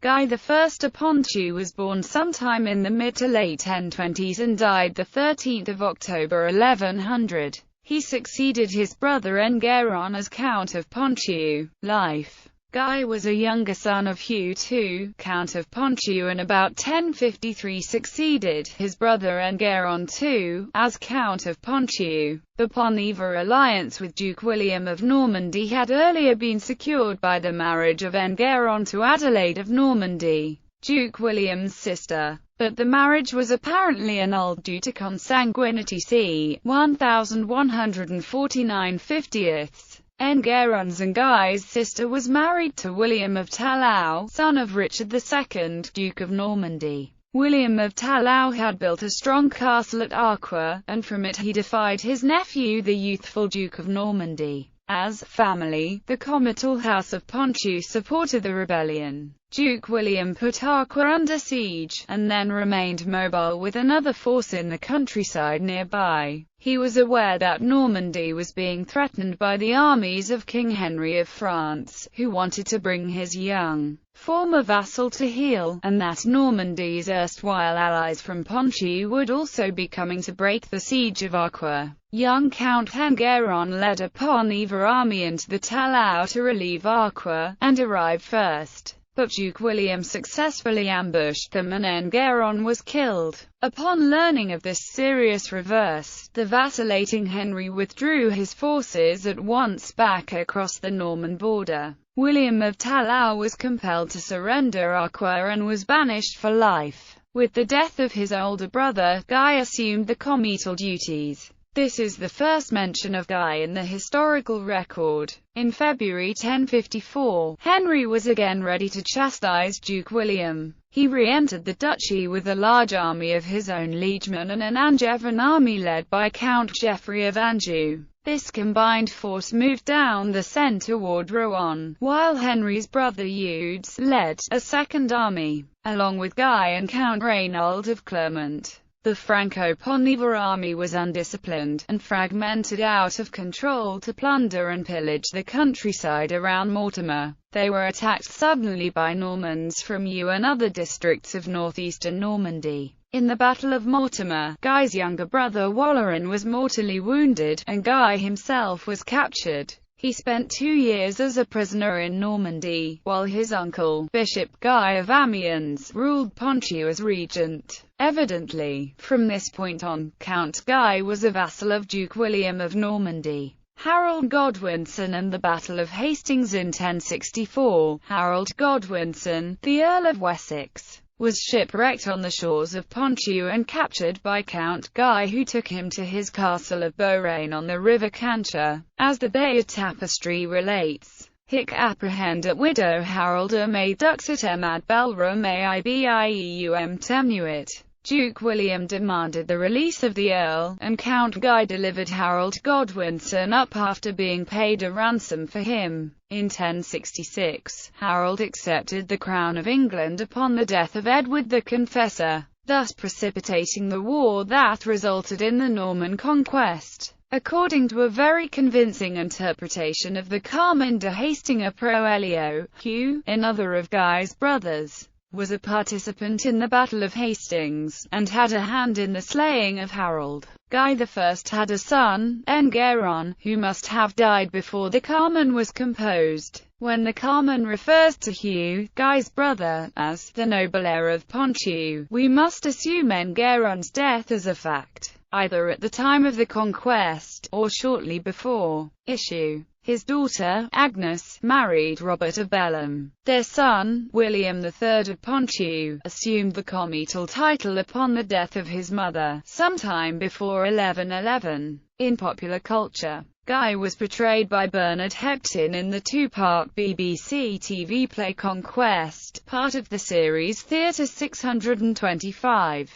Guy I of Ponthieu was born sometime in the mid to late 1020s and died 13 October 1100. He succeeded his brother Enguerrand as Count of Ponthieu. Life. Guy was a younger son of Hugh II, Count of Ponthieu, and about 1053 succeeded his brother Enguerrand II, as Count of Ponthieu. The Ponthieu alliance with Duke William of Normandy had earlier been secured by the marriage of Enguerrand to Adelaide of Normandy, Duke William's sister. But the marriage was apparently annulled due to consanguinity c. 1149 50th. Enguerrand's and Guy's sister was married to William of Talou, son of Richard II, Duke of Normandy. William of Talou had built a strong castle at Arques, and from it he defied his nephew the youthful Duke of Normandy. As family, the comital house of Ponthieu supported the rebellion. Duke William put Arques under siege, and then remained mobile with another force in the countryside nearby. He was aware that Normandy was being threatened by the armies of King Henry of France, who wanted to bring his young, former vassal to heel, and that Normandy's erstwhile allies from Ponthieu would also be coming to break the siege of Arques. Young Count Enguerrand led a Ponthieu army into the Talou to relieve Arques, and arrived first. But Duke William successfully ambushed them and Enguerrand was killed. Upon learning of this serious reverse, the vacillating Henry withdrew his forces at once back across the Norman border. William of Talou was compelled to surrender Arques and was banished for life. With the death of his older brother, Guy assumed the comital duties. This is the first mention of Guy in the historical record. In February 1054, Henry was again ready to chastise Duke William. He re-entered the duchy with a large army of his own liegemen and an Angevin army led by Count Geoffrey of Anjou. This combined force moved down the Seine toward Rouen, while Henry's brother Eudes led a second army, along with Guy and Count Reynold of Clermont. The Franco-Ponthieu army was undisciplined, and fragmented out of control to plunder and pillage the countryside around Mortemer. They were attacked suddenly by Normans from Eu and other districts of northeastern Normandy. In the Battle of Mortemer, Guy's younger brother Walleran was mortally wounded, and Guy himself was captured. He spent 2 years as a prisoner in Normandy, while his uncle, Bishop Guy of Amiens, ruled Ponthieu as regent. Evidently, from this point on, Count Guy was a vassal of Duke William of Normandy. Harold Godwinson and the Battle of Hastings in 1064. Harold Godwinson, the Earl of Wessex, was shipwrecked on the shores of Ponthieu and captured by Count Guy, who took him to his castle of Beaurain on the river Cancher. As the Bayeux Tapestry relates, Hic apprehendat widow Harolda me duxit ad bellrum aibieum temuit. Duke William demanded the release of the Earl, and Count Guy delivered Harold Godwinson up after being paid a ransom for him. In 1066, Harold accepted the crown of England upon the death of Edward the Confessor, thus precipitating the war that resulted in the Norman conquest. According to a very convincing interpretation of the Carmen de Hastinga Proelio, Hugh, another of Guy's brothers, was a participant in the Battle of Hastings, and had a hand in the slaying of Harold. Guy I had a son, Enguerrand, who must have died before the Carmen was composed. When the Carmen refers to Hugh, Guy's brother, as the noble heir of Ponthieu, we must assume Enguerrand's death as a fact, either at the time of the conquest, or shortly before. Issue. His daughter, Agnes, married Robert of Bellum. Their son, William III of Ponthieu, assumed the comital title upon the death of his mother, sometime before 1111. In popular culture, Guy was portrayed by Bernard Hepton in the two-part BBC TV play Conquest, part of the series Theatre 625.